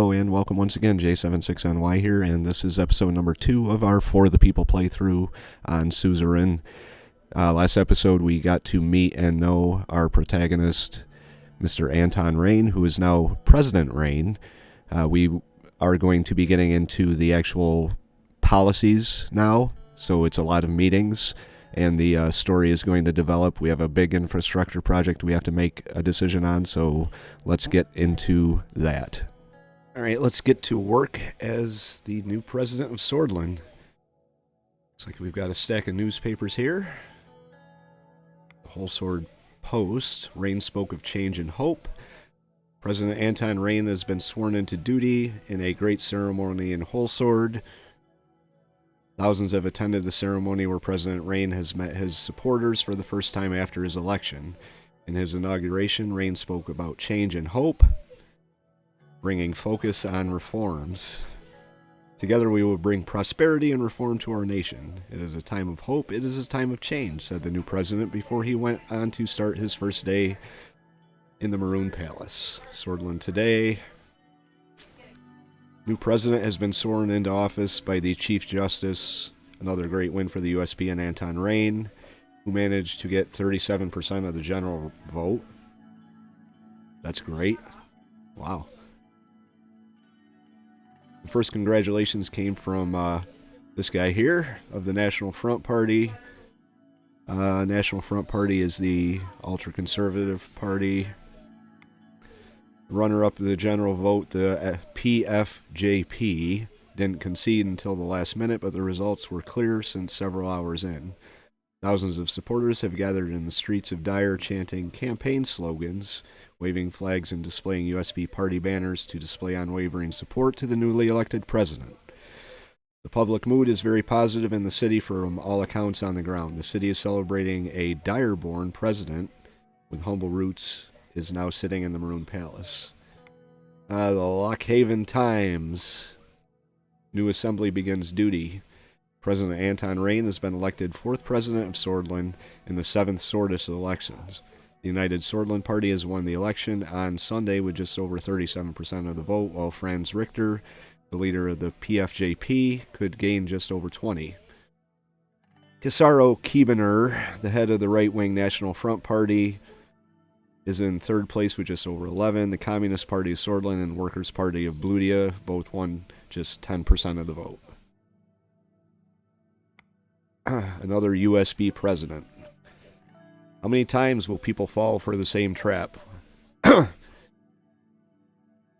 Hello and welcome once again, J76NY here, and this is episode number 2 of our For the People playthrough on Suzerain. Last episode we got to meet and know our protagonist, Mr. Anton Rayne, who is now President Rayne. We are going to be getting into the actual policies now, so it's a lot of meetings, and the story is going to develop. We have a big infrastructure project we have to make a decision on, so let's get into that. All right, let's get to work as the new president of Swordland. Looks like we've got a stack of newspapers here. The Whole Sword Post. Rayne spoke of change and hope. President Anton Rayne has been sworn into duty in a great ceremony in Whole Sword. Thousands have attended the ceremony where President Rayne has met his supporters for the first time after his election. In his inauguration, Rayne spoke about change and hope, bringing focus on reforms. Together we will bring prosperity and reform to our nation. It is a time of hope, it is a time of change, said the new president before he went on to start his first day in the Maroon Palace. Swordland today. New president has been sworn into office by the Chief Justice. Another great win for the USP and Anton Rayne, who managed to get 37% of the general vote. That's great. Wow. The first congratulations came from this guy here of the National Front Party. National Front Party is the ultra-conservative party. Runner-up of the general vote, the PFJP, didn't concede until the last minute, but the results were clear since several hours in. Thousands of supporters have gathered in the streets of Dyer chanting campaign slogans, waving flags and displaying USB party banners to display unwavering support to the newly elected president. The public mood is very positive in the city from all accounts on the ground. The city is celebrating a Dyer-born president with humble roots is now sitting in the Maroon Palace. The Lockhaven Times. New assembly begins duty. President Anton Rayne has been elected 4th president of Swordland in the 7th Swordist elections. The United Swordland Party has won the election on Sunday with just over 37% of the vote, while Franz Richter, the leader of the PFJP, could gain just over 20%. Kisaro Kiebener, the head of the right-wing National Front Party, is in 3rd place with just over 11%. The Communist Party of Swordland and Workers' Party of Bludia both won just 10% of the vote. Another USB president. How many times will people fall for the same trap?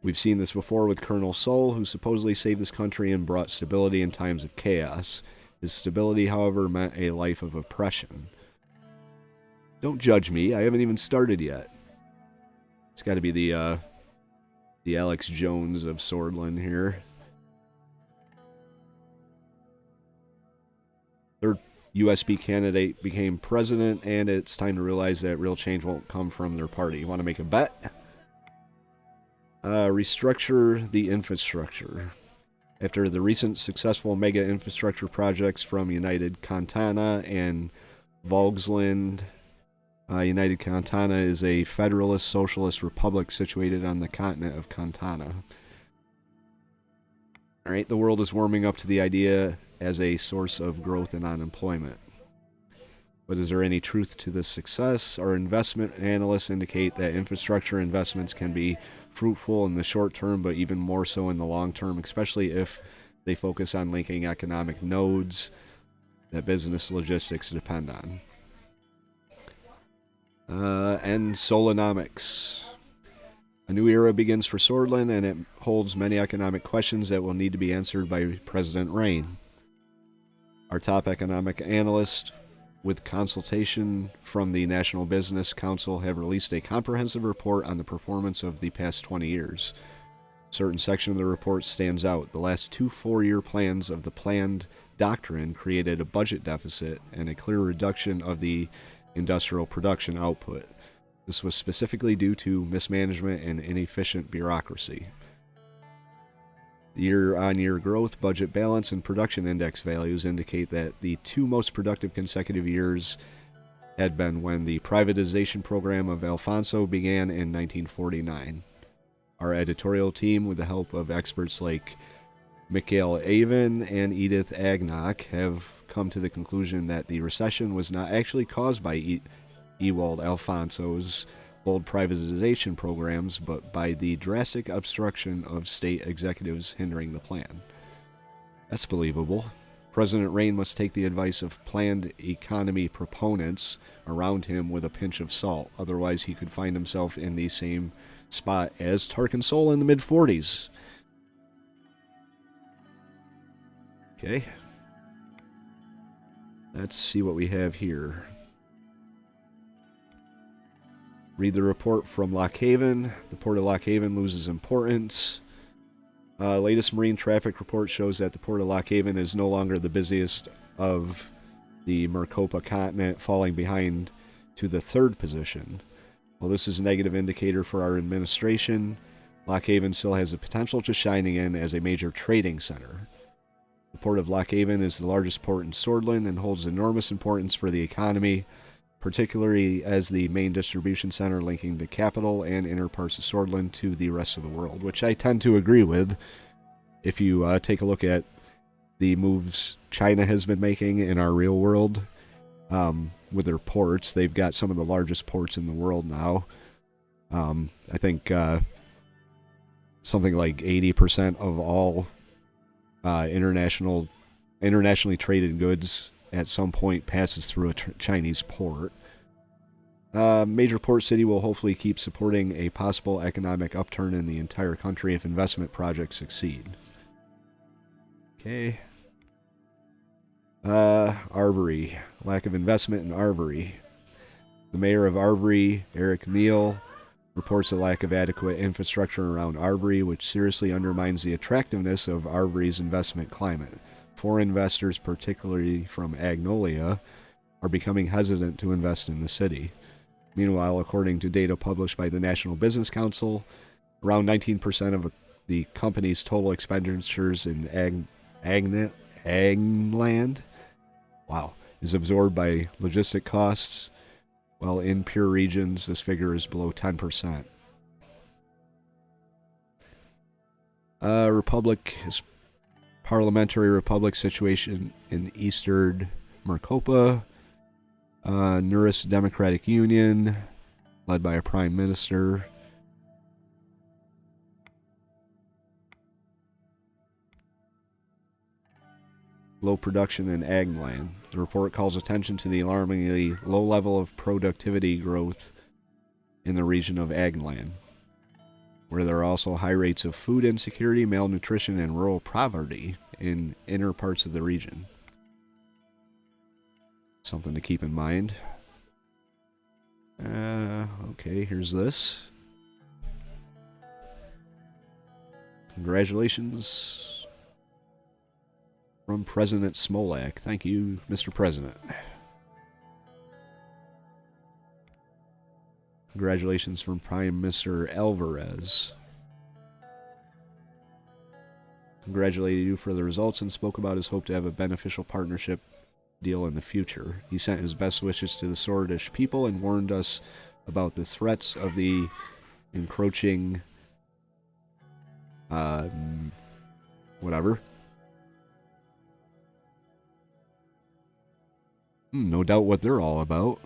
We've seen this before with Colonel Sol, who supposedly saved this country and brought stability in times of chaos. His stability, however, meant a life of oppression. Don't judge me, I haven't even started yet. It's got to be the Alex Jones of Swordland here. Third USB candidate became president, and it's time to realize that real change won't come from their party. You want to make a bet? Restructure the infrastructure. After the recent successful mega infrastructure projects from United Cantana and Volksland, United Cantana is a federalist socialist republic situated on the continent of Cantana. Alright, the world is warming up to the idea as a source of growth and unemployment. But is there any truth to this success? Our investment analysts indicate that infrastructure investments can be fruitful in the short term, but even more so in the long term, especially if they focus on linking economic nodes that business logistics depend on. And Solonomics. A new era begins for Swordland, and it holds many economic questions that will need to be answered by President Rayne. Our top economic analysts, with consultation from the National Business Council, have released a comprehensive report on the performance of the past 20 years. A certain section of the report stands out. The last 2 4-year plans of the planned doctrine created a budget deficit and a clear reduction of the industrial production output. This was specifically due to mismanagement and inefficient bureaucracy. The year-on-year growth, budget balance, and production index values indicate that the 2 most productive consecutive years had been when the privatization program of Alfonso began in 1949. Our editorial team, with the help of experts like Mikhail Avon and Edith Agnock, have come to the conclusion that the recession was not actually caused by Ewald Alfonso's bold privatization programs, but by the drastic obstruction of state executives hindering the plan. That's believable. President Rayne must take the advice of planned economy proponents around him with a pinch of salt. Otherwise, he could find himself in the same spot as Tarkin Sol in the mid-40s. Okay. Let's see what we have here. Read the report from Lockhaven. The port of Lockhaven loses importance. Latest marine traffic report shows that the port of Lockhaven is no longer the busiest of the Maricopa continent, falling behind to the 3rd position. While this is a negative indicator for our administration, Lockhaven still has the potential to shining in as a major trading center. The port of Lockhaven is the largest port in Swordland and holds enormous importance for the economy, particularly as the main distribution center linking the capital and inner parts of Swordland to the rest of the world, which I tend to agree with. If you take a look at the moves China has been making in our real world with their ports, they've got some of the largest ports in the world now. I think something like 80% of all internationally traded goods at some point passes through a Chinese port. Major port city will hopefully keep supporting a possible economic upturn in the entire country if investment projects succeed. Okay. Arvery. Lack of investment in Arvery. The mayor of Arvery, Eric Neal, reports a lack of adequate infrastructure around Arvery, which seriously undermines the attractiveness of Arvery's investment climate. Foreign investors, particularly from Agnolia, are becoming hesitant to invest in the city. Meanwhile, according to data published by the National Business Council, around 19% of the company's total expenditures in Agland, is absorbed by logistic costs, while in pure regions, this figure is below 10%. Parliamentary Republic situation in Eastern Maricopa. Nuris Democratic Union, led by a prime minister. Low production in Agland. The report calls attention to the alarmingly low level of productivity growth in the region of Agland, where there are also high rates of food insecurity, malnutrition, and rural poverty in inner parts of the region. Something to keep in mind. Okay, here's this. Congratulations from President Smolak. Thank you, Mr. President. Congratulations from Prime Minister Alvarez. Congratulated you for the results and spoke about his hope to have a beneficial partnership deal in the future. He sent his best wishes to the Swordish people and warned us about the threats of the encroaching no doubt what they're all about.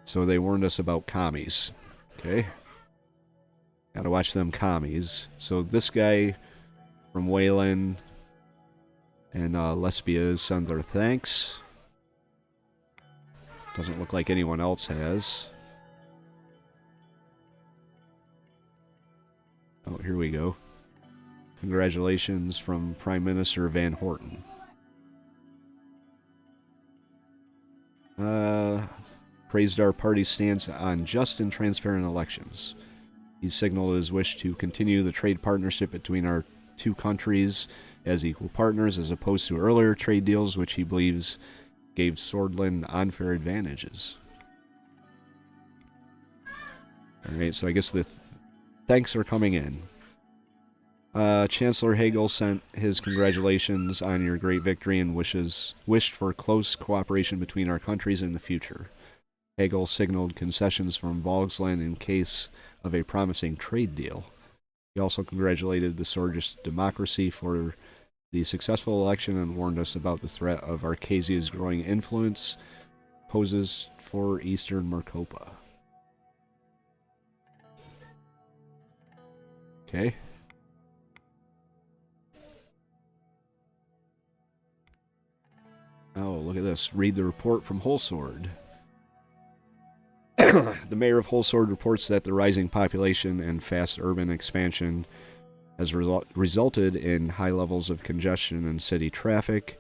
So they warned us about commies. Okay. Gotta watch them commies. So this guy from Wayland and Lesbia send their thanks. Doesn't look like anyone else has. Oh, here we go. Congratulations from Prime Minister Van Horten. Praised our party's stance on just and transparent elections. He signaled his wish to continue the trade partnership between our two countries as equal partners, as opposed to earlier trade deals, which he believes gave Swordland unfair advantages. Alright, so I guess the thanks are coming in. Chancellor Hagel sent his congratulations on your great victory and wished for close cooperation between our countries in the future. Hegel signaled concessions from Volksland in case of a promising trade deal. He also congratulated the Sorgish democracy for the successful election and warned us about the threat of Arcasia's growing influence poses for Eastern Mercopa. Okay. Oh, look at this. Read the report from Wholesword. The mayor of Wholesword reports that the rising population and fast urban expansion has resulted in high levels of congestion in city traffic.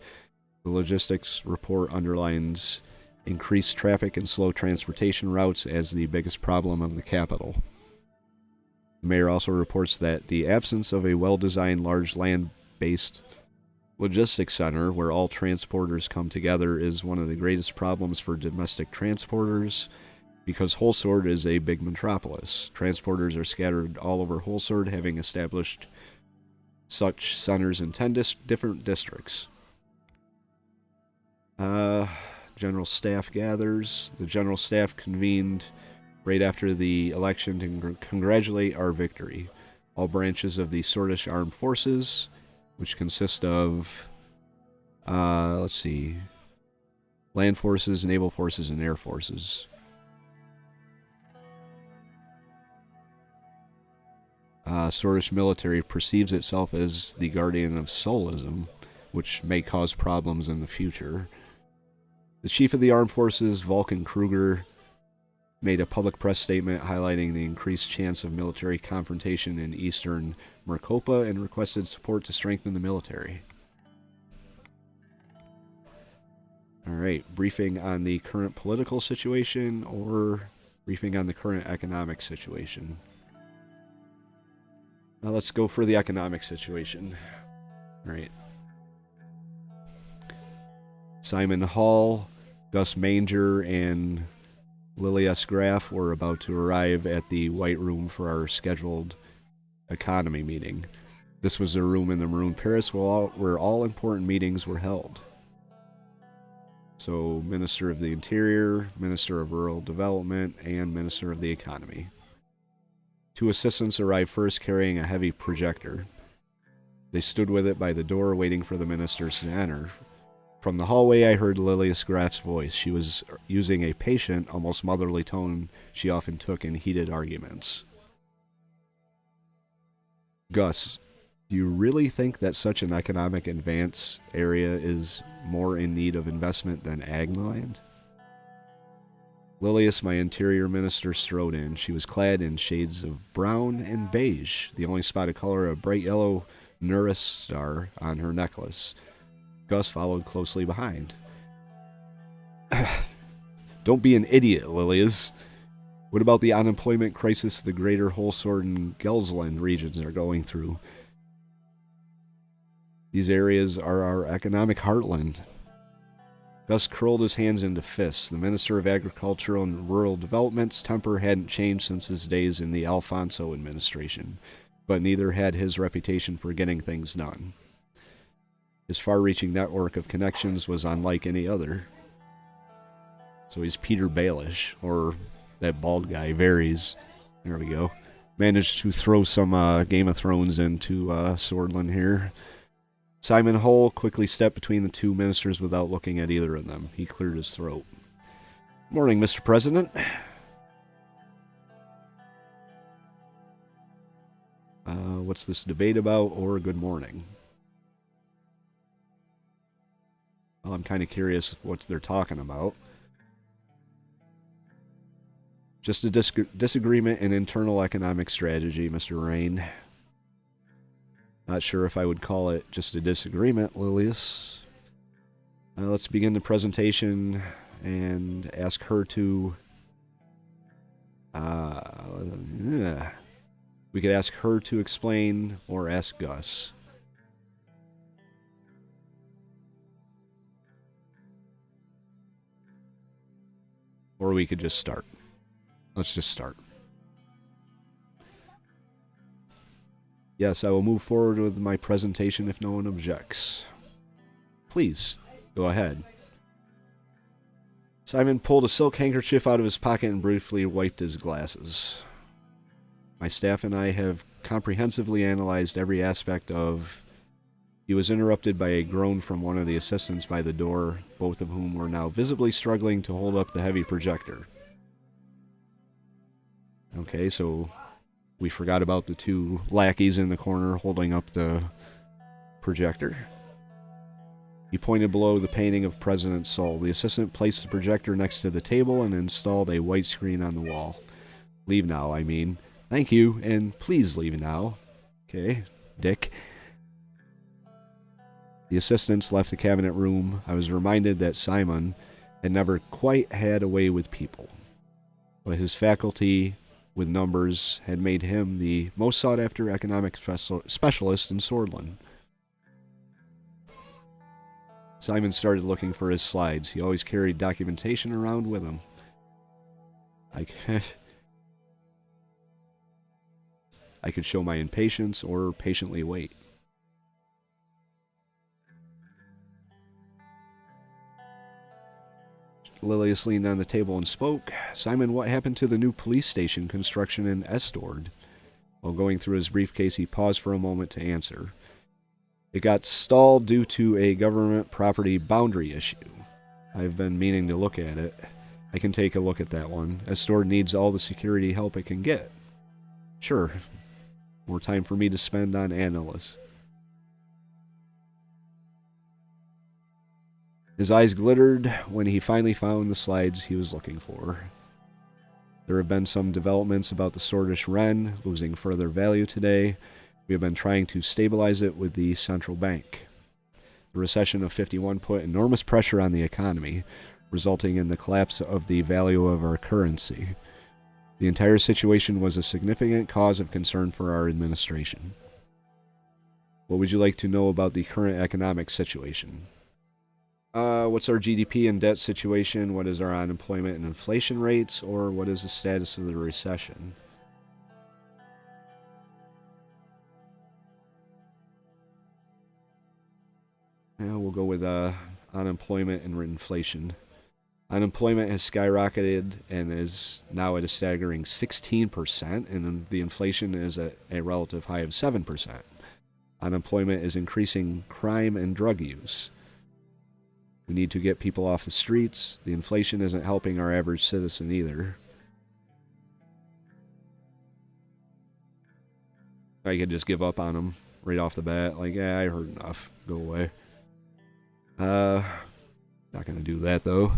The logistics report underlines increased traffic and slow transportation routes as the biggest problem of the capital. The mayor also reports that the absence of a well-designed large land-based logistics center where all transporters come together is one of the greatest problems for domestic transporters. Because Wholesword is a big metropolis, transporters are scattered all over Wholesword, having established such centers in 10 different districts. General staff gathers. The general staff convened right after the election to congratulate our victory. All branches of the Sordish Armed Forces, which consist of, let's see, land forces, naval forces, and air forces. Sordish military perceives itself as the guardian of soulism, which may cause problems in the future. The chief of the armed forces, Vulcan Kruger, made a public press statement highlighting the increased chance of military confrontation in eastern Mercopa and requested support to strengthen the military. Alright, briefing on the current political situation or briefing on the current economic situation. Now let's go for the economic situation. Alright. Simon Hall, Gus Manger, and Lily S. Graff were about to arrive at the White Room for our scheduled economy meeting. This was the room in the Maroon Palace where all important meetings were held. So, Minister of the Interior, Minister of Rural Development, and Minister of the Economy. Two assistants arrived first carrying a heavy projector. They stood with it by the door waiting for the ministers to enter. From the hallway I heard Lilius Graff's voice. She was using a patient, almost motherly tone she often took in heated arguments. Gus, do you really think that such an economic advance area is more in need of investment than Agneland? Lilius, my interior minister, strode in. She was clad in shades of brown and beige, the only spot of color a bright yellow Nereus star on her necklace. Gus followed closely behind. Don't be an idiot, Lilius. What about the unemployment crisis the greater Wholesword and Gelsland regions are going through? These areas are our economic heartland. Gus curled his hands into fists. The Minister of Agriculture and Rural Development's temper hadn't changed since his days in the Alfonso administration, but neither had his reputation for getting things done. His far-reaching network of connections was unlike any other. So he's Peter Baelish, or that bald guy, Varys. There we go. Managed to throw some Game of Thrones into Swordland here. Simon Hull quickly stepped between the two ministers without looking at either of them. He cleared his throat. Morning, Mr. President. What's this debate about, or good morning? Well, I'm kind of curious what they're talking about. Just a disagreement in internal economic strategy, Mr. Rayne. Not sure if I would call it just a disagreement, Lilius. Let's begin the presentation and ask her to... We could ask her to explain or ask Gus. Or we could just start. Let's just start. Yes, I will move forward with my presentation if no one objects. Please, go ahead. Simon pulled a silk handkerchief out of his pocket and briefly wiped his glasses. My staff and I have comprehensively analyzed every aspect of... He was interrupted by a groan from one of the assistants by the door, both of whom were now visibly struggling to hold up the heavy projector. Okay, so we forgot about the two lackeys in the corner holding up the projector. He pointed below the painting of President Sol. The assistant placed the projector next to the table and installed a white screen on the wall. Leave now, I mean. Thank you, and please leave now. Okay, Dick. The assistants left the cabinet room. I was reminded that Simon had never quite had a way with people, but his faculty with numbers had made him the most sought-after economic specialist in Swordland. Simon started looking for his slides. He always carried documentation around with him. I could show my impatience or patiently wait. Lilius leaned on the table and spoke. Simon, what happened to the new police station construction in Estord? While going through his briefcase, he paused for a moment to answer. It got stalled due to a government property boundary issue. I've been meaning to look at it. I can take a look at that one. Estord needs all the security help it can get. Sure. More time for me to spend on analysts. His eyes glittered when he finally found the slides he was looking for. There have been some developments about the Swordfish Wren losing further value today. We have been trying to stabilize it with the central bank. The recession of '51 put enormous pressure on the economy, resulting in the collapse of the value of our currency. The entire situation was a significant cause of concern for our administration. What would you like to know about the current economic situation? What's our GDP and debt situation? What is our unemployment and inflation rates? Or what is the status of the recession? Yeah, we'll go with unemployment and inflation. Unemployment has skyrocketed and is now at a staggering 16%, and the inflation is at a relative high of 7%. Unemployment is increasing crime and drug use. We need to get people off the streets. The inflation isn't helping our average citizen either. I could just give up on them right off the bat. Like, yeah, I heard enough. Go away. Not going to do that, though.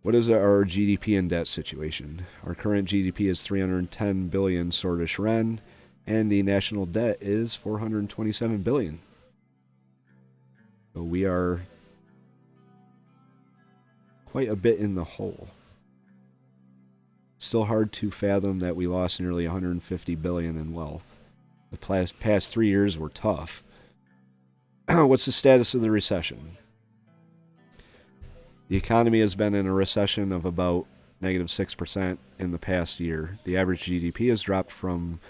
What is our GDP and debt situation? Our current GDP is 310 billion Swordfish Wren, and the national debt is 427 billion. So we are quite a bit in the hole. Still hard to fathom that we lost nearly 150 billion in wealth. The past 3 years were tough. What's the status of the recession? The economy has been in a recession of about negative 6% in the past year. The average GDP has dropped from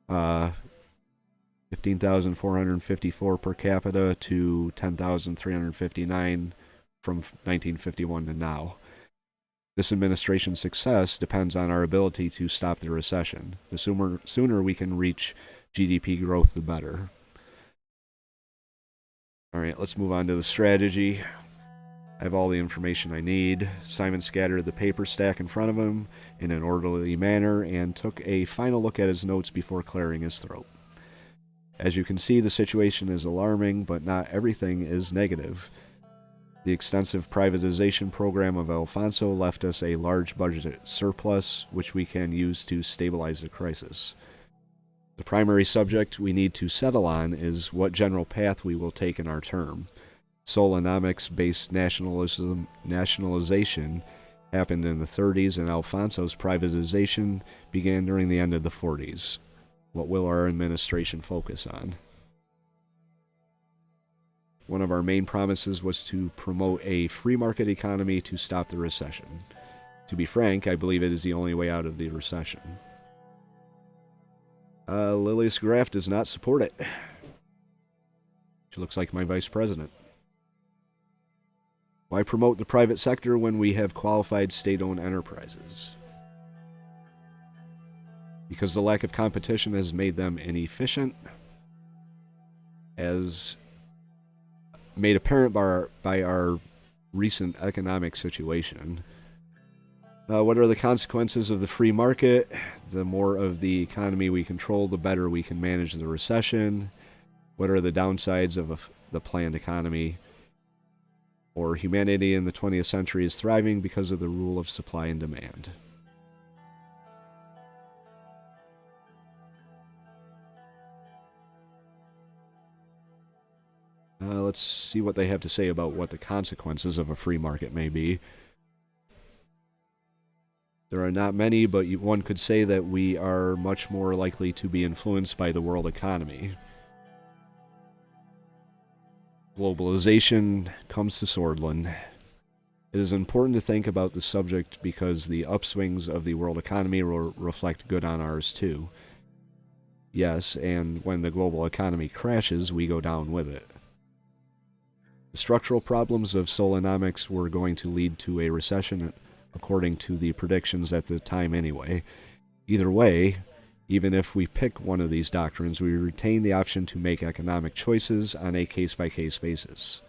15,454 per capita to 10,359 from 1951 to now. This administration's success depends on our ability to stop the recession. The sooner we can reach GDP growth, the better. All right, let's move on to the strategy. I have all the information I need. Simon scattered the paper stack in front of him in an orderly manner and took a final look at his notes before clearing his throat. As you can see, the situation is alarming, but not everything is negative. The extensive privatization program of Alfonso left us a large budget surplus, which we can use to stabilize the crisis. The primary subject we need to settle on is what general path we will take in our term. Solonomics-based nationalization happened in the 30s, and Alfonso's privatization began during the end of the 40s. What will our administration focus on? One of our main promises was to promote a free market economy to stop the recession. To be frank, I believe it is the only way out of the recession. Lilius Graff does not support it. She looks like my vice president. Why promote the private sector when we have qualified state-owned enterprises? Because the lack of competition has made them inefficient, as made apparent by our recent economic situation. What are the consequences of the free market? The more of the economy we control, the better we can manage the recession. What are the downsides of the planned economy? Or humanity in the 20th century is thriving because of the rule of supply and demand. Let's see what they have to say about what the consequences of a free market may be. There are not many, but one could say that we are much more likely to be influenced by the world economy. Globalization comes to Swordland. It is important to think about the subject because the upswings of the world economy will reflect good on ours too. Yes, and when the global economy crashes, we go down with it. The structural problems of Solonomics were going to lead to a recession, according to the predictions at the time anyway. Either way, even if we pick one of these doctrines, we retain the option to make economic choices on a case-by-case basis.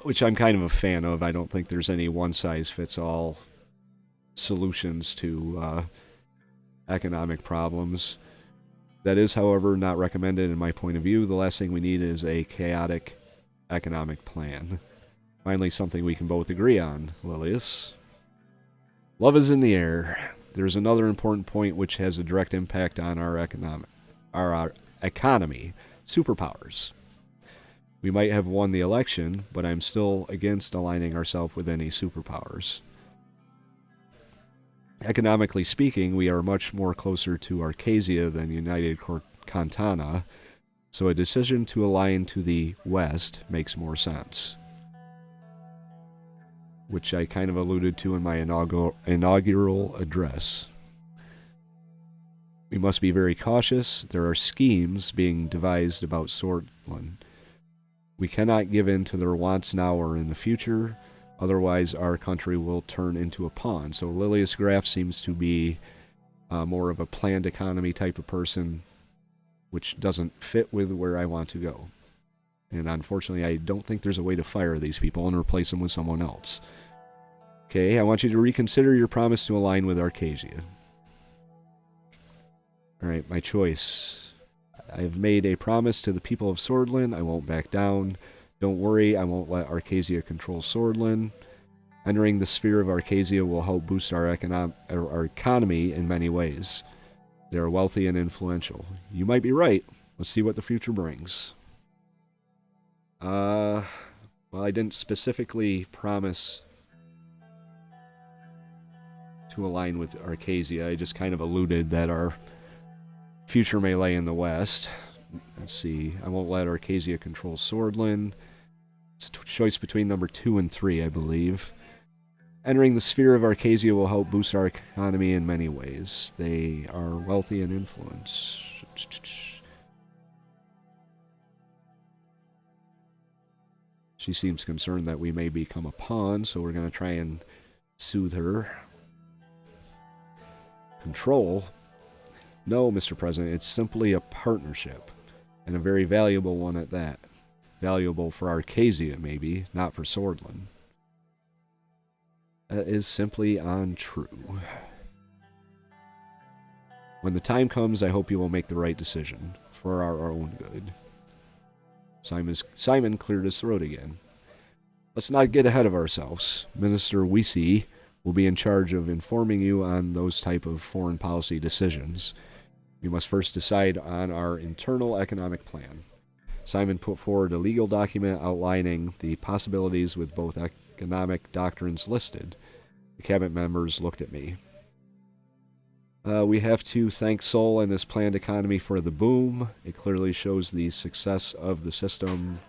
Which I'm kind of a fan of. I don't think there's any one-size-fits-all solutions to economic problems. That is, however, not recommended in my point of view. The last thing we need is a chaotic economic plan. Finally, something we can both agree on, Lilius. Love is in the air. There's another important point which has a direct impact on our economy. Superpowers. We might have won the election, but I'm still against aligning ourselves with any superpowers. Economically speaking, we are much more closer to Arcasia than United Contana, so a decision to align to the west makes more sense. Which I kind of alluded to in my inaugural address. We must be very cautious. There are schemes being devised about Swordland. We cannot give in to their wants now or in the future, otherwise our country will turn into a pawn. So Lilius Graff seems to be more of a planned economy type of person, which doesn't fit with where I want to go. And unfortunately, I don't think there's a way to fire these people and replace them with someone else. Okay, I want you to reconsider your promise to align with Arcasia. Alright, my choice. I have made a promise to the people of Swordland. I won't back down. Don't worry, I won't let Arcasia control Swordland. Entering the sphere of Arcasia will help boost our economy in many ways. They are wealthy and influential. You might be right. Let's see what the future brings. Well, I didn't specifically promise to align with Arcasia. I just kind of alluded that our future may lay in the west. Let's see. I won't let Arcasia control Swordland. It's a choice between number 2 and 3, I believe. Entering the sphere of Arcasia will help boost our economy in many ways. They are wealthy and influence. She seems concerned that we may become a pawn, so we're going to try and soothe her. Control? No, Mr. President, it's simply a partnership, and a very valuable one at that. Valuable for Arcasia, maybe, not for Swordland. That is simply untrue. When the time comes, I hope you will make the right decision, for our own good. Simon cleared his throat again. Let's not get ahead of ourselves. Minister Weesey will be in charge of informing you on those type of foreign policy decisions. We must first decide on our internal economic plan. Simon put forward a legal document outlining the possibilities with both economic doctrines listed. The cabinet members looked at me. We have to thank Sol and his planned economy for the boom. It clearly shows the success of the system.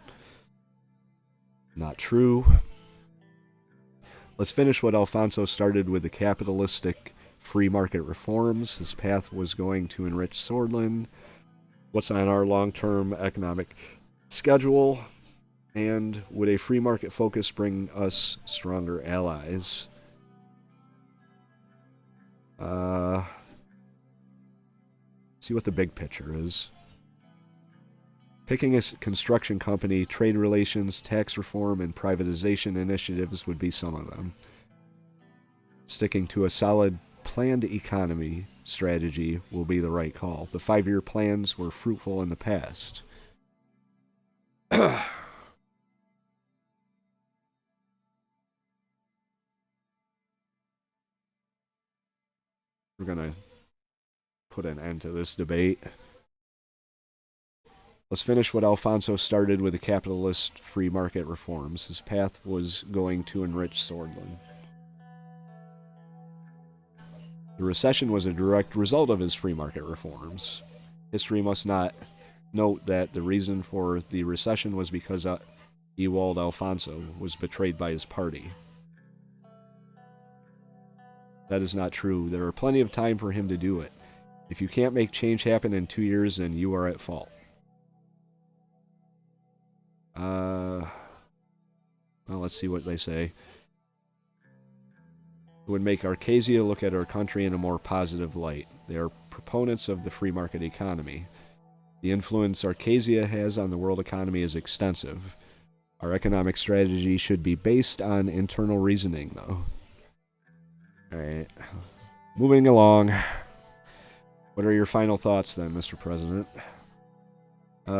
Not true. Let's finish what Alfonso started with the capitalistic free market reforms. His path was going to enrich Swordland. What's on our long-term economic schedule? And would a free market focus bring us stronger allies? See what the big picture is. Picking a construction company, trade relations, tax reform, and privatization initiatives would be some of them. Sticking to a solid planned economy strategy will be the right call. The 5-year plans were fruitful in the past. We're going to put an end to this debate. Let's finish what Alfonso started with the capitalist free market reforms. His path was going to enrich Swordland. The recession was a direct result of his free market reforms. History must not note that the reason for the recession was because Ewald Alfonso was betrayed by his party. That is not true. There are plenty of time for him to do it. If you can't make change happen in 2 years, then you are at fault. Well, let's see what they say. It would make Arcasia look at our country in a more positive light. They are proponents of the free market economy. The influence Arcasia has on the world economy is extensive. Our economic strategy should be based on internal reasoning, though. Alright. Moving along. What are your final thoughts, then, Mr. President?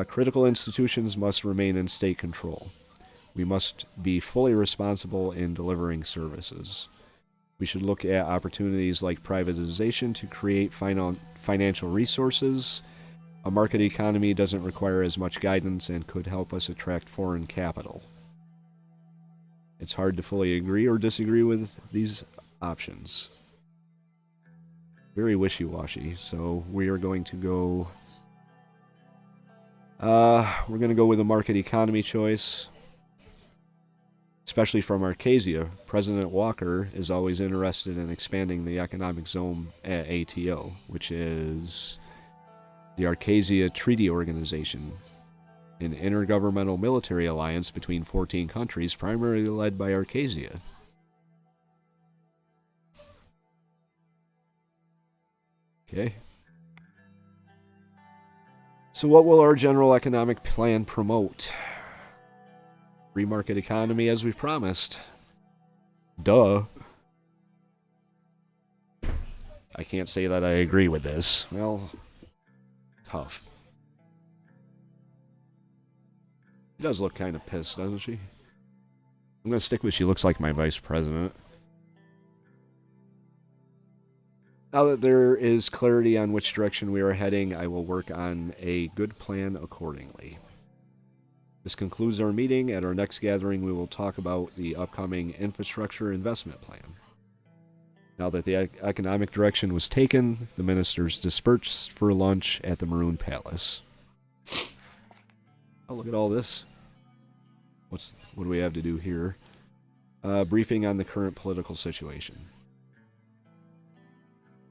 Critical institutions must remain in state control. We must be fully responsible in delivering services. We should look at opportunities like privatization to create financial resources. A market economy doesn't require as much guidance and could help us attract foreign capital. It's hard to fully agree or disagree with these options. Very wishy-washy, so we are going to go... we're going to go with a market economy choice. Especially from Arcasia, President Walker is always interested in expanding the economic zone at ATO, which is the Arcasia Treaty Organization, an intergovernmental military alliance between 14 countries, primarily led by Arcasia. Okay. So what will our general economic plan promote? Free market economy as we promised. Duh. I can't say that I agree with this. Well, tough. She does look kind of pissed, doesn't she? I'm going to stick with she looks like my vice president. Now that there is clarity on which direction we are heading, I will work on a good plan accordingly. This concludes our meeting. At our next gathering, we will talk about the upcoming infrastructure investment plan. Now that the economic direction was taken, the ministers dispersed for lunch at the Maroon Palace. Oh, look at all this. What do we have to do here? Briefing on the current political situation.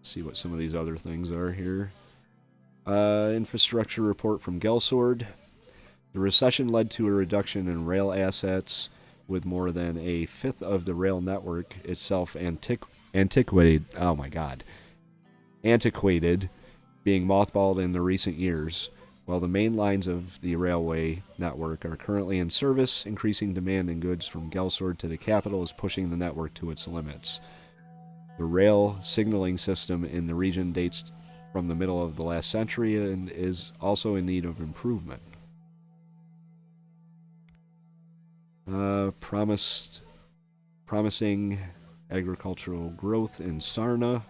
See what some of these other things are here. Infrastructure report from Gelsword. The recession led to a reduction in rail assets, with more than a fifth of the rail network itself antiquated, being mothballed in the recent years. While the main lines of the railway network are currently in service, increasing demand in goods from Gelsword to the capital is pushing the network to its limits. The rail signaling system in the region dates from the middle of the last century and is also in need of improvement. Promising agricultural growth in Sarna.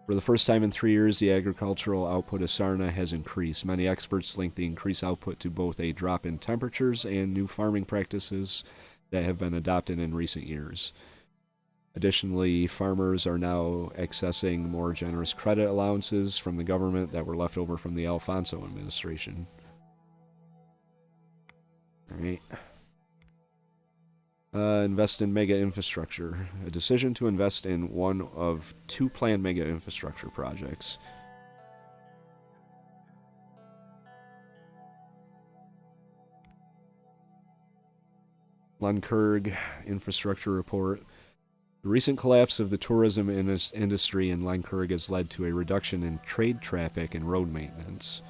For the first time in 3 years, the agricultural output of Sarna has increased. Many experts link the increased output to both a drop in temperatures and new farming practices that have been adopted in recent years. Additionally, farmers are now accessing more generous credit allowances from the government that were left over from the Alfonso administration. Alright. Invest in mega infrastructure. A decision to invest in one of 2 planned mega infrastructure projects. Lundberg infrastructure report. The recent collapse of the tourism industry in Lundberg has led to a reduction in trade traffic and road maintenance.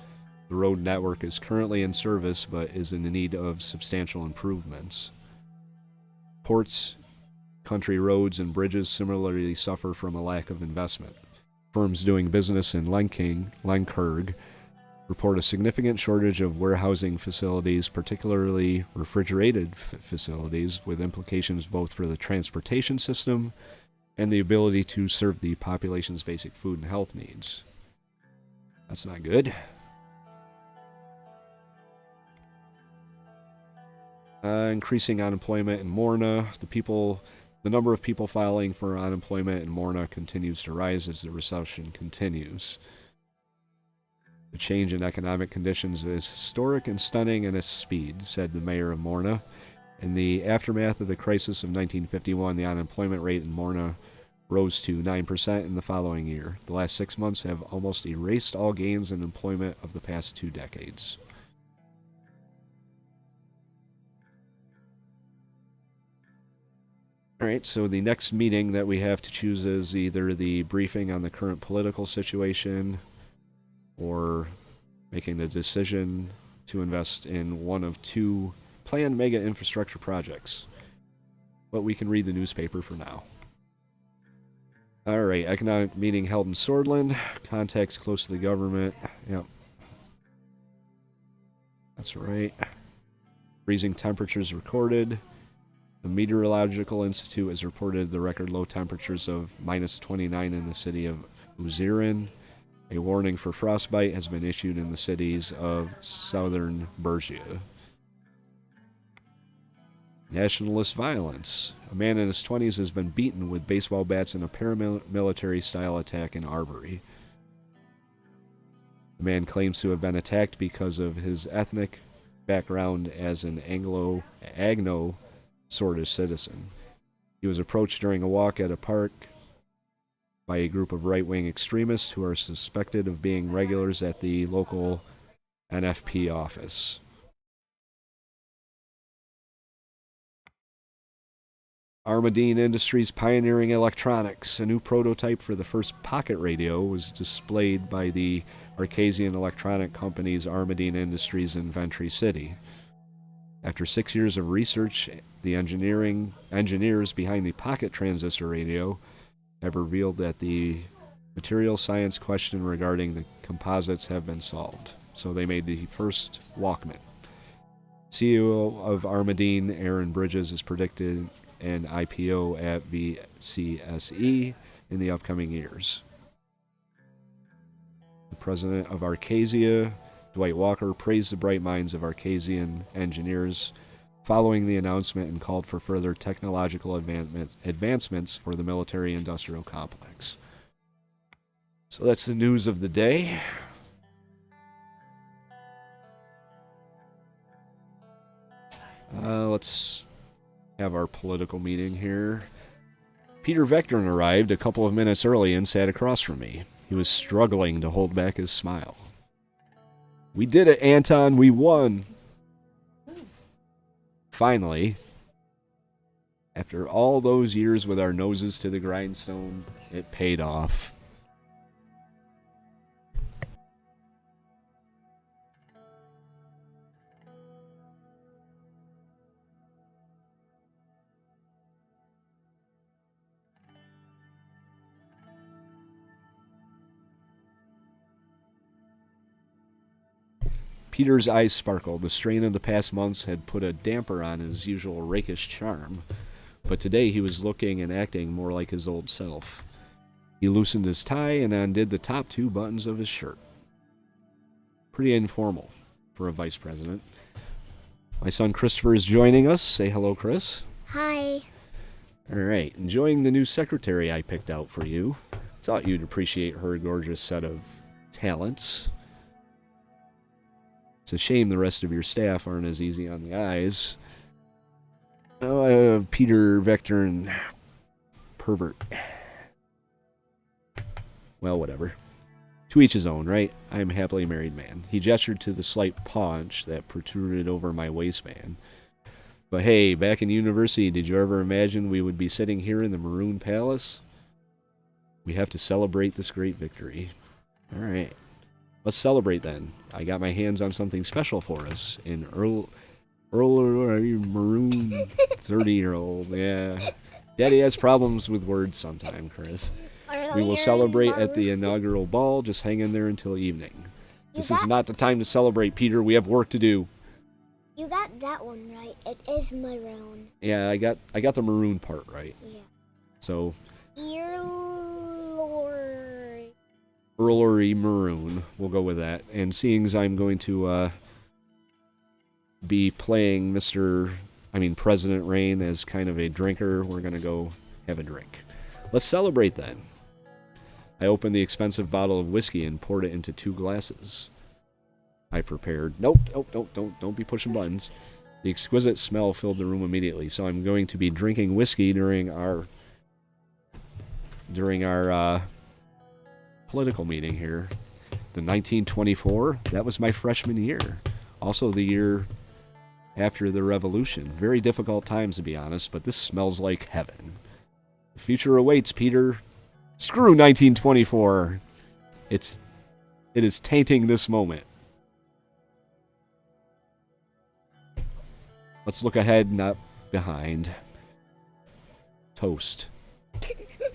The road network is currently in service but is in need of substantial improvements. Ports, country roads, and bridges similarly suffer from a lack of investment. Firms doing business in Lundberg, report a significant shortage of warehousing facilities, particularly refrigerated facilities, with implications both for the transportation system and the ability to serve the population's basic food and health needs. That's not good. Increasing unemployment in Morna. The number of people filing for unemployment in Morna continues to rise as the recession continues. The change in economic conditions is historic and stunning in its speed, said the mayor of Morna. In the aftermath of the crisis of 1951, the unemployment rate in Morna rose to 9% in the following year. The last 6 months have almost erased all gains in employment of the past 2 decades. Alright, so the next meeting that we have to choose is either the briefing on the current political situation or making the decision to invest in one of 2 planned mega infrastructure projects. But we can read the newspaper for now. Alright, economic meeting held in Swordland. Contacts close to the government. Yep. That's right. Freezing temperatures recorded. The Meteorological Institute has reported the record low temperatures of -29 in the city of Suzerain. A warning for frostbite has been issued in the cities of southern Bergia. Nationalist violence. A man in his 20s has been beaten with baseball bats in a paramilitary-style attack in Arbery. The man claims to have been attacked because of his ethnic background as an Agno sort of citizen. He was approached during a walk at a park by a group of right-wing extremists who are suspected of being regulars at the local NFP office. Armadine Industries pioneering electronics. A new prototype for the first pocket radio was displayed by the Arcasian electronic company's Armadine Industries in Ventry City. After 6 years of research, the engineers behind the pocket transistor radio have revealed that the material science question regarding the composites have been solved. So they made the first Walkman. CEO of Armadine, Aaron Bridges, is predicted an IPO at VCSE in the upcoming years. The president of Arcasia, Dwight Walker, praised the bright minds of Arcasian engineers following the announcement and called for further technological advancements for the military-industrial complex. So that's the news of the day. Let's have our political meeting here. Peter Vectorn arrived a couple of minutes early and sat across from me. He was struggling to hold back his smile. "We did it, Anton. We won." Finally, after all those years with our noses to the grindstone, it paid off. Peter's eyes sparkled. The strain of the past months had put a damper on his usual rakish charm, but today he was looking and acting more like his old self. He loosened his tie and undid the top 2 buttons of his shirt. Pretty informal for a vice president. My son Christopher is joining us. Say hello, Chris. Hi. All right, enjoying the new secretary I picked out for you. Thought you'd appreciate her gorgeous set of talents. It's a shame the rest of your staff aren't as easy on the eyes. Peter Vectorn, pervert. Well, whatever. To each his own, right? I am a happily married man. He gestured to the slight paunch that protruded over my waistband. But hey, back in university, did you ever imagine we would be sitting here in the Maroon Palace? We have to celebrate this great victory. All right. Let's celebrate then. I got my hands on something special for us. An Earl Maroon 30-year-old. Yeah. Daddy has problems with words sometime, Chris. We will celebrate at the inaugural ball. Just hang in there until evening. This is not the time to celebrate, Peter. We have work to do. You got that one right. It is maroon. Yeah, I got the maroon part right. Yeah. So Earlery maroon. We'll go with that. And seeing as I'm going to be playing President Rayne as kind of a drinker, we're going to go have a drink. Let's celebrate then. I opened the expensive bottle of whiskey and poured it into 2 glasses. I prepared. Nope, don't be pushing buttons. The exquisite smell filled the room immediately, so I'm going to be drinking whiskey during our political meeting here. The 1924, that was my freshman year. Also the year after the revolution. Very difficult times, to be honest, but this smells like heaven. The future awaits, Peter. Screw 1924. It is tainting this moment. Let's look ahead, not behind. Toast.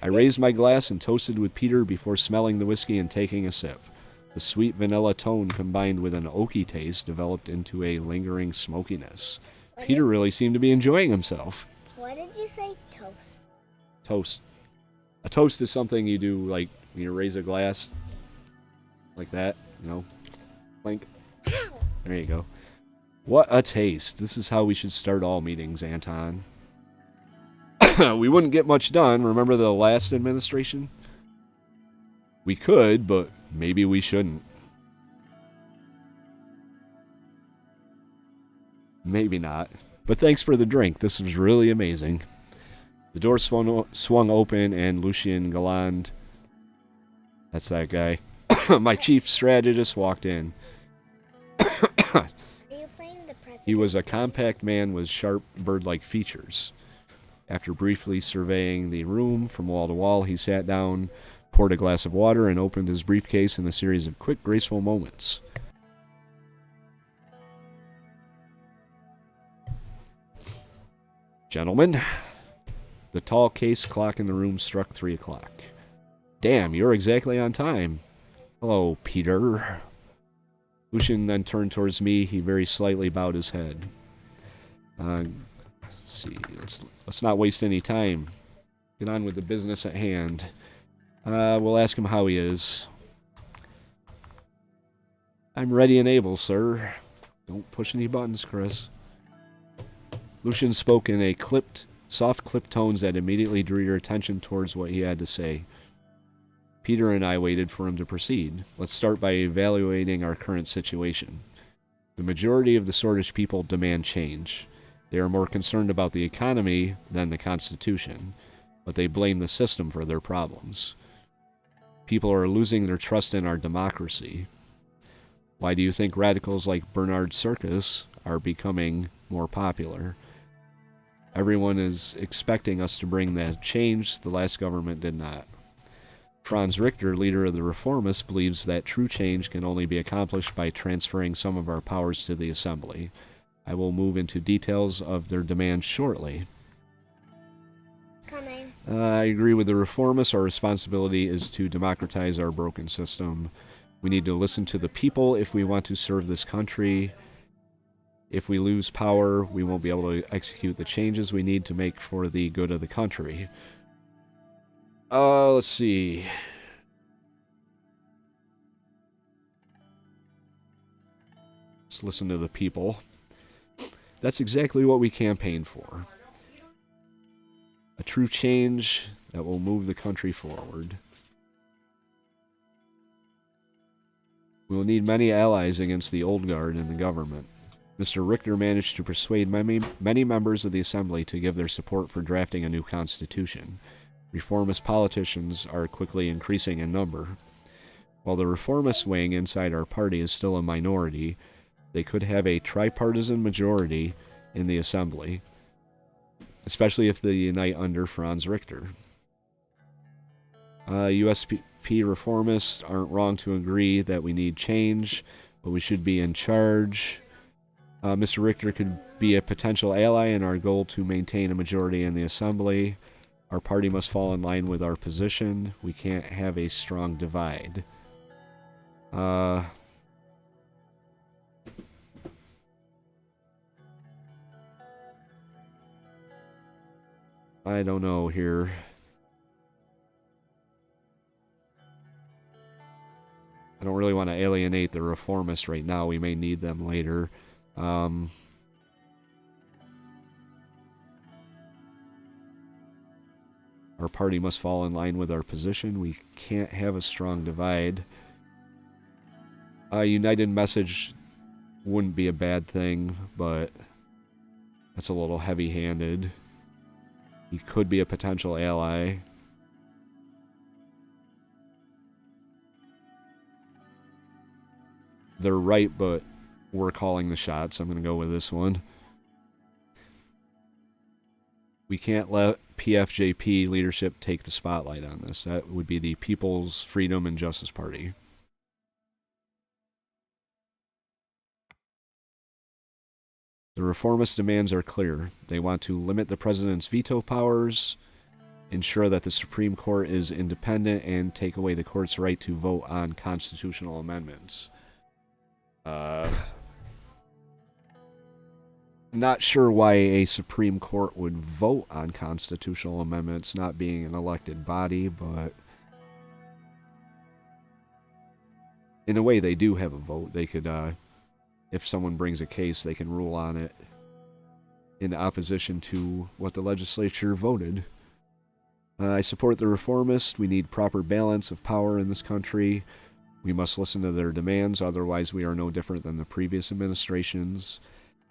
I raised my glass and toasted with Peter before smelling the whiskey and taking a sip. The sweet vanilla tone combined with an oaky taste developed into a lingering smokiness. Peter really seemed to be enjoying himself. What did you say? Toast. Toast. A toast is something you do, like, when you raise a glass. Like that, Clink. There you go. What a taste. This is how we should start all meetings, Anton. We wouldn't get much done. Remember the last administration? We could, but maybe we shouldn't. Maybe not. But thanks for the drink. This was really amazing. The door swung open and Lucien Galland, that's that guy, my chief strategist, walked in. He was a compact man with sharp bird-like features. After briefly surveying the room from wall to wall, he sat down, poured a glass of water, and opened his briefcase in a series of quick, graceful moments. Gentlemen, the tall case clock in the room struck 3 o'clock. Damn, you're exactly on time. Hello, Peter. Lucien then turned towards me. He very slightly bowed his head. Let's see. Let's not waste any time. Get on with the business at hand. We'll ask him how he is. I'm ready and able, sir. Don't push any buttons, Chris. Lucien spoke in soft clipped tones that immediately drew your attention towards what he had to say. Peter and I waited for him to proceed. Let's start by evaluating our current situation. The majority of the Swordfish people demand change. They are more concerned about the economy than the Constitution, but they blame the system for their problems. People are losing their trust in our democracy. Why do you think radicals like Bernard Circus are becoming more popular? Everyone is expecting us to bring that change. The last government did not. Franz Richter, leader of the Reformists, believes that true change can only be accomplished by transferring some of our powers to the Assembly. I will move into details of their demands shortly. Coming. I agree with the Reformists. Our responsibility is to democratize our broken system. We need to listen to the people if we want to serve this country. If we lose power, we won't be able to execute the changes we need to make for the good of the country. Let's see. Let's listen to the people. That's exactly what we campaigned for. A true change that will move the country forward. We will need many allies against the old guard in the government. Mr. Richter managed to persuade many members of the Assembly to give their support for drafting a new constitution. Reformist politicians are quickly increasing in number. While the reformist wing inside our party is still a minority, they could have a tripartisan majority in the Assembly, especially if they unite under Franz Richter. USP reformists aren't wrong to agree that we need change, but we should be in charge. Mr. Richter could be a potential ally in our goal to maintain a majority in the Assembly. Our party must fall in line with our position. We can't have a strong divide. I don't know here. I don't really want to alienate the reformists right now. We may need them later. Our party must fall in line with our position. We can't have a strong divide. A united message wouldn't be a bad thing, but that's a little heavy-handed. He could be a potential ally. They're right, but we're calling the shots. I'm going to go with this one. We can't let PFJP leadership take the spotlight on this. That would be the People's Freedom and Justice Party. The reformist demands are clear. They want to limit the president's veto powers, ensure that the Supreme Court is independent, and take away the court's right to vote on constitutional amendments. Not sure why a Supreme Court would vote on constitutional amendments, not being an elected body, but in a way they do have a vote. They could, if someone brings a case, they can rule on it in opposition to what the legislature voted. I support the reformists. We need proper balance of power in this country. We must listen to their demands, otherwise we are no different than the previous administrations.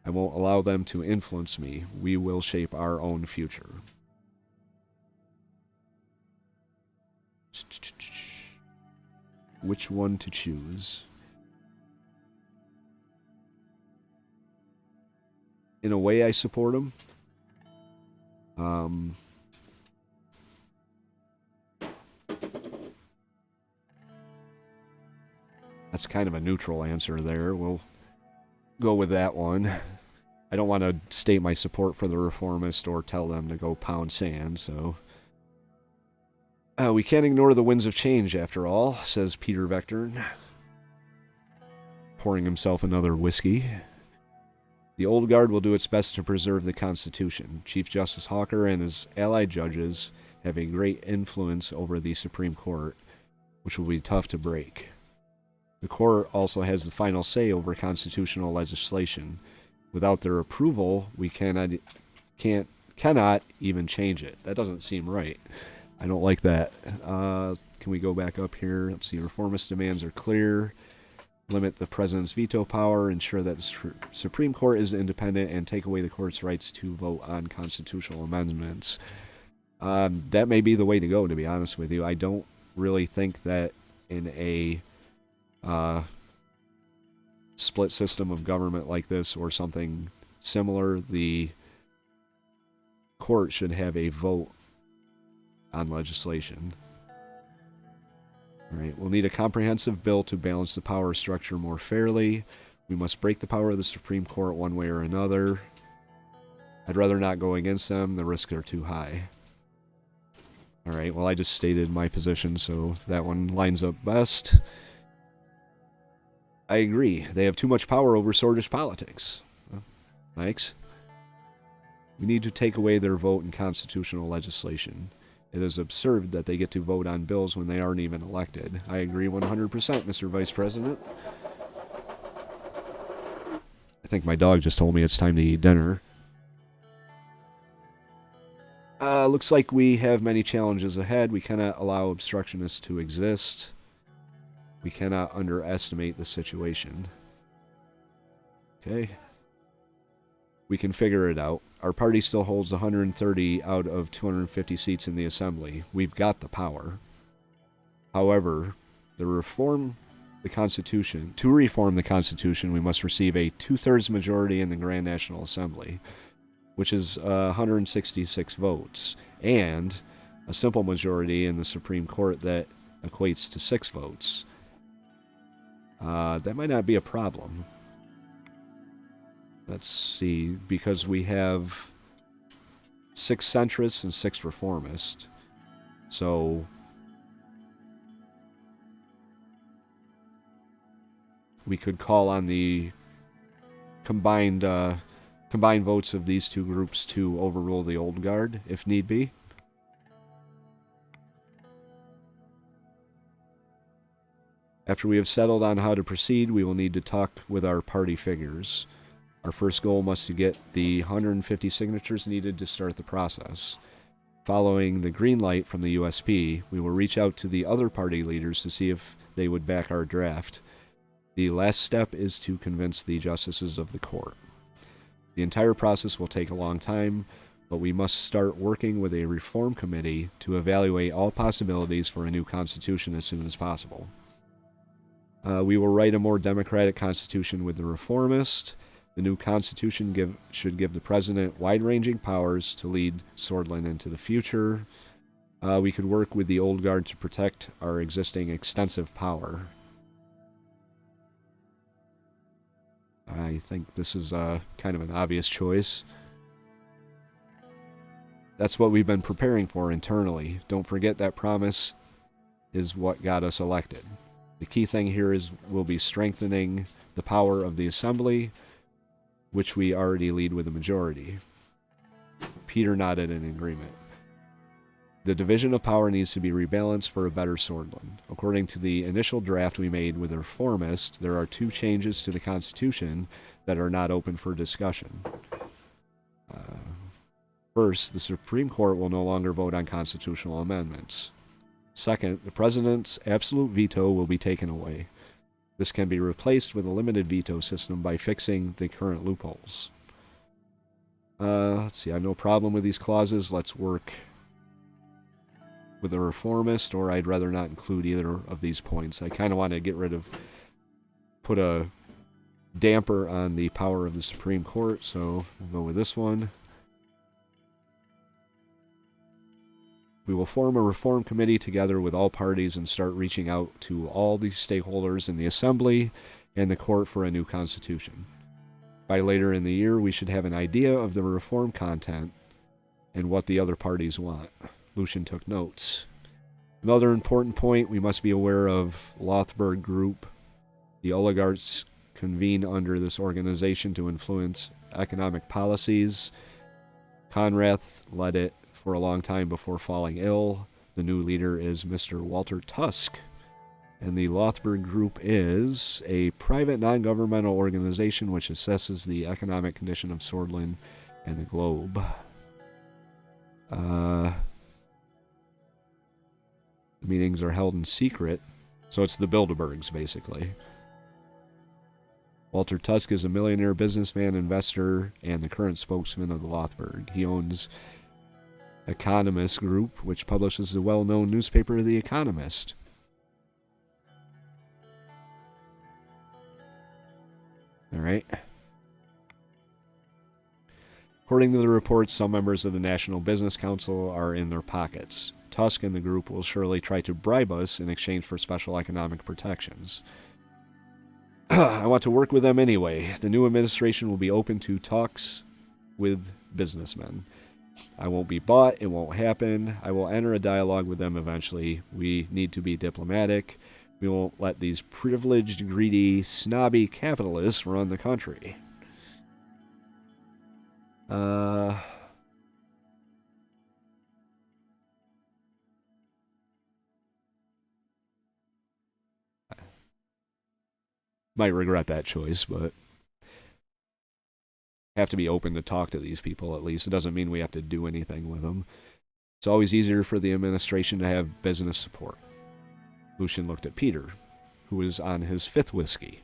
I won't allow them to influence me. We will shape our own future. Which one to choose? In a way, I support them. That's kind of a neutral answer there. We'll go with that one. I don't want to state my support for the reformist or tell them to go pound sand, so... we can't ignore the winds of change, after all, says Peter Vectorn, pouring himself another whiskey. The old guard will do its best to preserve the Constitution. Chief Justice Hawker and his allied judges have a great influence over the Supreme Court, which will be tough to break. The court also has the final say over constitutional legislation. Without their approval, we cannot even change it. That doesn't seem right. I don't like that. Can we go back up here? Let's see. Reformist demands are clear. Limit the president's veto power. Ensure that the Supreme Court is independent and take away the court's rights to vote on constitutional amendments. That may be the way to go, to be honest with you. I don't really think that in a split system of government like this or something similar, the court should have a vote on legislation. Alright, we'll need a comprehensive bill to balance the power structure more fairly. We must break the power of the Supreme Court one way or another. I'd rather not go against them. The risks are too high. Alright, well I just stated my position, so that one lines up best. I agree. They have too much power over Swordfish politics. Thanks. We need to take away their vote in constitutional legislation. It is absurd that they get to vote on bills when they aren't even elected. I agree 100%, Mr. Vice President. I think my dog just told me it's time to eat dinner. Looks like we have many challenges ahead. We cannot allow obstructionists to exist. We cannot underestimate the situation. Okay. We can figure it out. Our party still holds 130 out of 250 seats in the Assembly. We've got the power. However, the the Constitution. To reform the Constitution, we must receive a 2/3 majority in the Grand National Assembly, which is 166 votes, and a simple majority in the Supreme Court that equates to 6 votes. That might not be a problem. Let's see, because we have 6 centrists and 6 reformists. So we could call on the combined votes of these two groups to overrule the old guard, if need be. After we have settled on how to proceed, we will need to talk with our party figures. Our first goal must be to get the 150 signatures needed to start the process. Following the green light from the USP, we will reach out to the other party leaders to see if they would back our draft. The last step is to convince the justices of the court. The entire process will take a long time, but we must start working with a reform committee to evaluate all possibilities for a new constitution as soon as possible. We will write a more democratic constitution with the reformist. The new constitution should give the president wide-ranging powers to lead Swordland into the future. We could work with the old guard to protect our existing extensive power. I think this is kind of an obvious choice. That's what we've been preparing for internally. Don't forget that promise is what got us elected. The key thing here will be strengthening the power of the assembly, which we already lead with a majority. Peter nodded in agreement. The division of power needs to be rebalanced for a better Swordland. According to the initial draft we made with the reformist, there are 2 changes to the Constitution that are not open for discussion. First, the Supreme Court will no longer vote on constitutional amendments. Second, the President's absolute veto will be taken away. This can be replaced with a limited veto system by fixing the current loopholes. Let's see, I have no problem with these clauses. Let's work with a reformist, or I'd rather not include either of these points. I kind of want to put a damper on the power of the Supreme Court, so we'll go with this one. We will form a reform committee together with all parties and start reaching out to all the stakeholders in the Assembly and the court for a new constitution. By later in the year, we should have an idea of the reform content and what the other parties want. Lucian took notes. Another important point, we must be aware of Lothberg Group. The oligarchs convene under this organization to influence economic policies. Conrath led it for a long time before falling ill. The new leader is Mr. Walter Tusk. And the Lothberg Group is a private non-governmental organization which assesses the economic condition of Swordland and the globe. The meetings are held in secret, so it's the Bilderbergs, basically. Walter Tusk is a millionaire businessman, investor, and the current spokesman of the Lothberg. He owns Economist Group, which publishes the well-known newspaper The Economist. All right. According to the reports, some members of the National Business Council are in their pockets. Tusk and the group will surely try to bribe us in exchange for special economic protections. I want to work with them anyway. The new administration will be open to talks with businessmen. I won't be bought. It won't happen. I will enter a dialogue with them eventually. We need to be diplomatic. We won't let these privileged, greedy, snobby capitalists run the country. Might regret that choice, but have to be open to talk to these people at least. It doesn't mean we have to do anything with them. It's always easier for the administration to have business support. Lucian looked at Peter, who was on his 5th whiskey.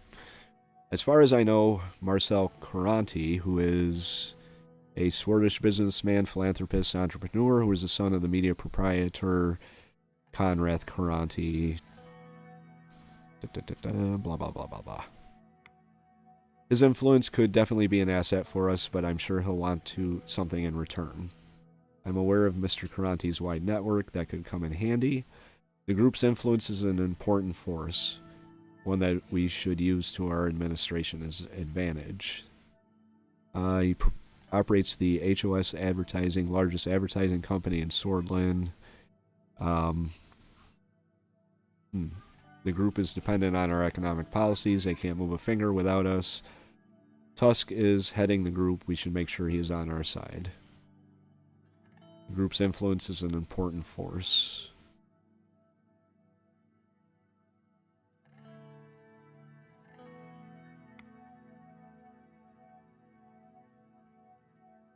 As far as I know, Marcel Coranti, who is a Swedish businessman, philanthropist, entrepreneur, who is the son of the media proprietor Conrad Coranti, Blah, blah, blah, blah, blah. His influence could definitely be an asset for us, but I'm sure he'll want something in return. I'm aware of Mr. Caranti's wide network that could come in handy. The group's influence is an important force, one that we should use to our administration's advantage. He operates the HOS Advertising, largest advertising company in Swordland. The group is dependent on our economic policies. They can't move a finger without us. Tusk is heading the group. We should make sure he is on our side. The group's influence is an important force.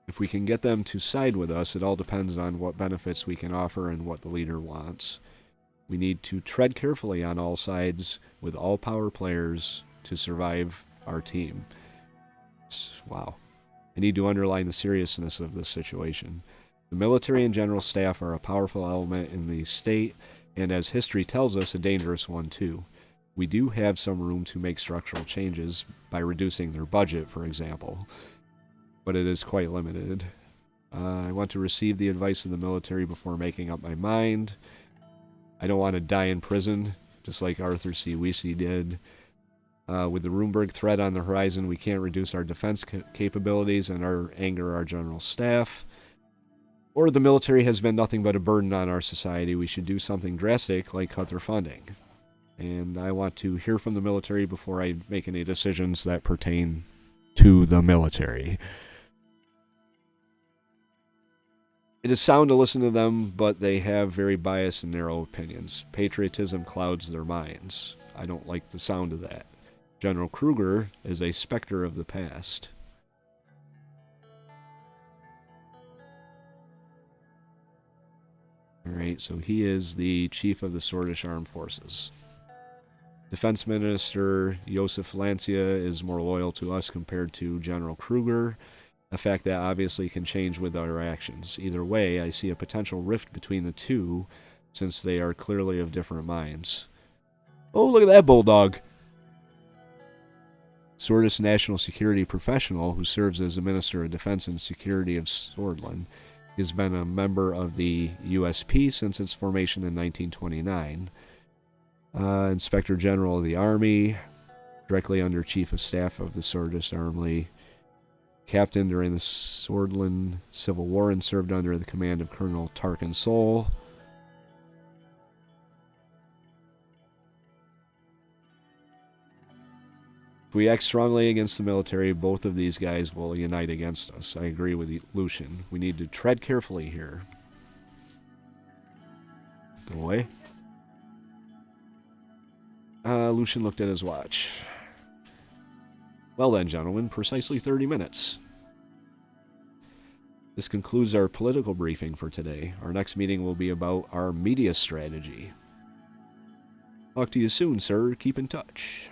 If we can get them to side with us, it all depends on what benefits we can offer and what the leader wants. We need to tread carefully on all sides with all power players to survive our team. Wow. I need to underline the seriousness of this situation. The military and general staff are a powerful element in the state, and as history tells us, a dangerous one too. We do have some room to make structural changes by reducing their budget, for example, but it is quite limited. I want to receive the advice of the military before making up my mind. I don't want to die in prison, just like Arthur C. Weesey did. With the Runeberg threat on the horizon, we can't reduce our defense capabilities and anger our general staff. Or the military has been nothing but a burden on our society. We should do something drastic, like cut their funding. And I want to hear from the military before I make any decisions that pertain to the military. It is sound to listen to them, but they have very biased and narrow opinions. Patriotism clouds their minds. I don't like the sound of that. General Kruger is a specter of the past. Alright, so he is the chief of the Swordish Armed Forces. Defense Minister Josef Lancia is more loyal to us compared to General Kruger, a fact that obviously can change with our actions. Either way, I see a potential rift between the two, since they are clearly of different minds. Oh, look at that bulldog! Swordish National Security Professional, who serves as the Minister of Defense and Security of Swordland, has been a member of the USP since its formation in 1929. Inspector General of the Army, directly under Chief of Staff of the Swordish Army, captain during the Swordland Civil War and served under the command of Colonel Tarkin Sol. If we act strongly against the military, both of these guys will unite against us. I agree with Lucian. We need to tread carefully here. Go away. Lucian looked at his watch. Well then, gentlemen, precisely 30 minutes. This concludes our political briefing for today. Our next meeting will be about our media strategy. Talk to you soon, sir. Keep in touch.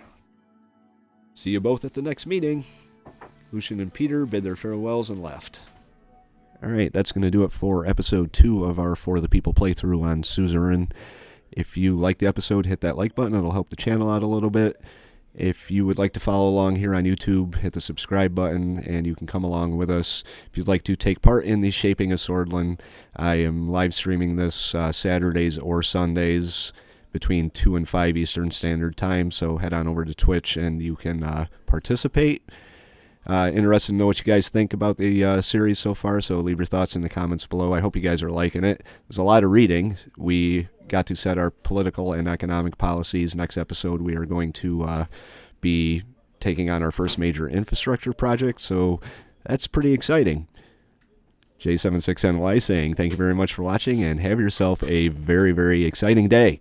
See you both at the next meeting. Lucian and Peter bid their farewells and left. Alright, that's going to do it for episode 2 of our For the People playthrough on Suzerain. If you like the episode, hit that like button. It'll help the channel out a little bit. If you would like to follow along here on YouTube, hit the subscribe button, and you can come along with us. If you'd like to take part in the Shaping a Swordland, I am live streaming this Saturdays or Sundays between 2 and 5 Eastern Standard Time, so head on over to Twitch and you can participate. Interested to know what you guys think about the series so far, so leave your thoughts in the comments below. I hope you guys are liking it. There's a lot of reading. We got to set our political and economic policies. Next episode, we are going to be taking on our first major infrastructure project, so that's pretty exciting. J76NY saying thank you very much for watching, and have yourself a very, very exciting day.